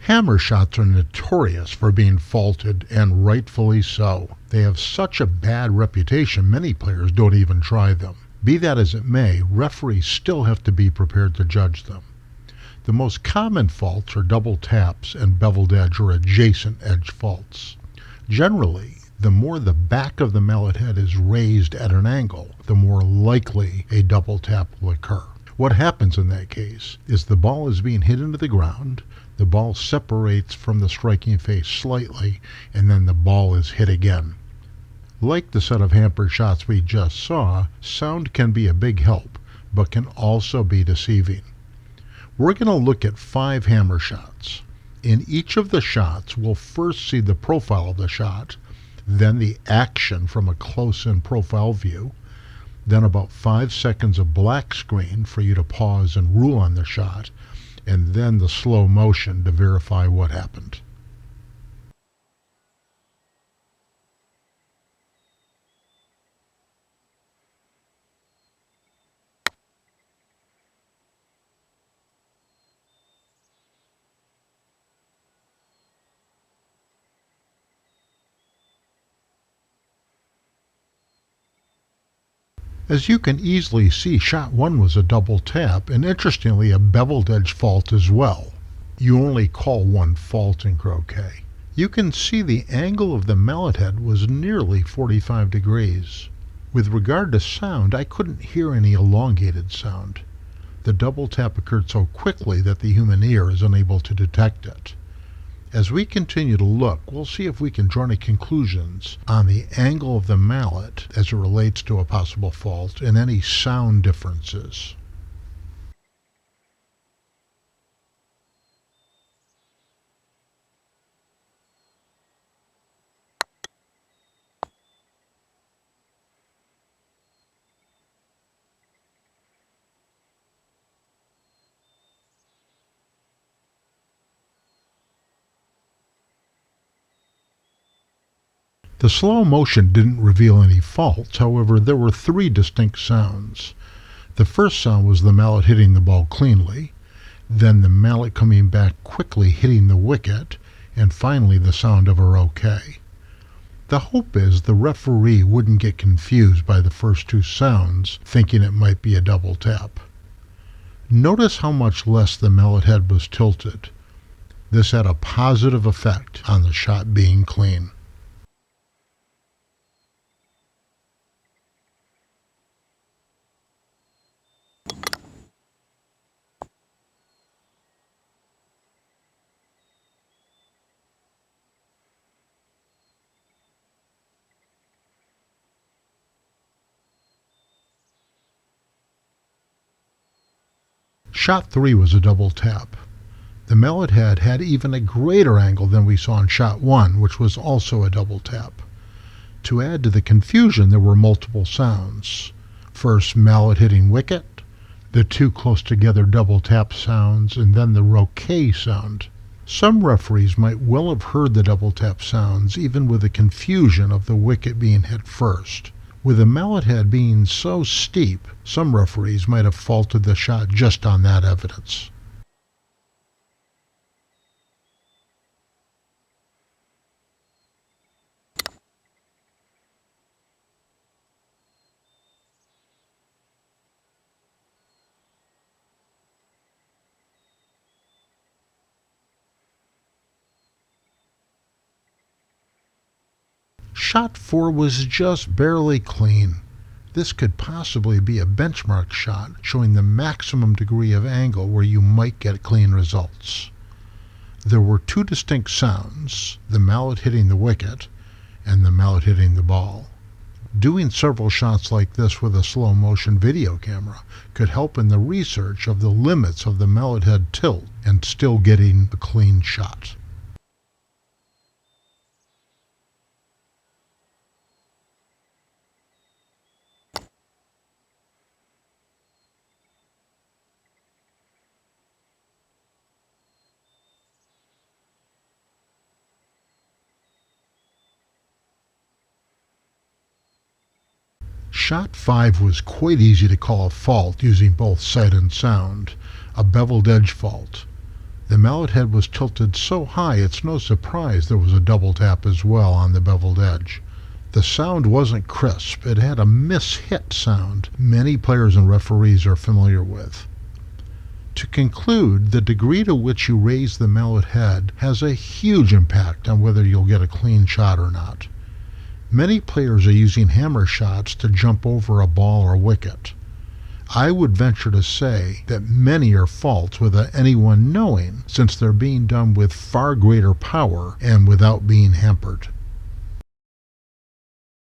Hammer shots are notorious for being faulted, and rightfully so. They have such a bad reputation many players don't even try them. Be that as it may, referees still have to be prepared to judge them. The most common faults are double taps and beveled edge or adjacent edge faults. Generally, the more the back of the mallet head is raised at an angle, the more likely a double tap will occur. What happens in that case is the ball is being hit into the ground, the ball separates from the striking face slightly, and then the ball is hit again. Like the set of hampered shots we just saw, sound can be a big help, but can also be deceiving. We're going to look at 5 hammer shots. In each of the shots, we'll first see the profile of the shot, then the action from a close-in profile view, then about 5 seconds of black screen for you to pause and rule on the shot, and then the slow motion to verify what happened. As you can easily see, shot 1 was a double tap, and interestingly a beveled edge fault as well. You only call one fault in croquet. You can see the angle of the mallet head was nearly 45 degrees. With regard to sound, I couldn't hear any elongated sound. The double tap occurred so quickly that the human ear is unable to detect it. As we continue to look, we'll see if we can draw any conclusions on the angle of the mallet as it relates to a possible fault and any sound differences. The slow motion didn't reveal any faults, however there were 3 distinct sounds. The first sound was the mallet hitting the ball cleanly, then the mallet coming back quickly hitting the wicket, and finally the sound of a croquet. The hope is the referee wouldn't get confused by the first 2 sounds, thinking it might be a double tap. Notice how much less the mallet head was tilted. This had a positive effect on the shot being clean. Shot 3 was a double tap. The mallet head had even a greater angle than we saw in shot 1, which was also a double tap. To add to the confusion, there were multiple sounds. First, mallet hitting wicket, the 2 close together double tap sounds, and then the croquet sound. Some referees might well have heard the double tap sounds, even with the confusion of the wicket being hit first. With the mallet head being so steep, some referees might have faulted the shot just on that evidence. Shot 4 was just barely clean. This could possibly be a benchmark shot showing the maximum degree of angle where you might get clean results. There were 2 distinct sounds, the mallet hitting the wicket and the mallet hitting the ball. Doing several shots like this with a slow motion video camera could help in the research of the limits of the mallet head tilt and still getting a clean shot. Shot 5 was quite easy to call a fault using both sight and sound, a beveled edge fault. The mallet head was tilted so high it's no surprise there was a double tap as well on the beveled edge. The sound wasn't crisp. It had a miss-hit sound many players and referees are familiar with. To conclude, the degree to which you raise the mallet head has a huge impact on whether you'll get a clean shot or not. Many players are using hammer shots to jump over a ball or wicket. I would venture to say that many are faults without anyone knowing, since they're being done with far greater power and without being hampered.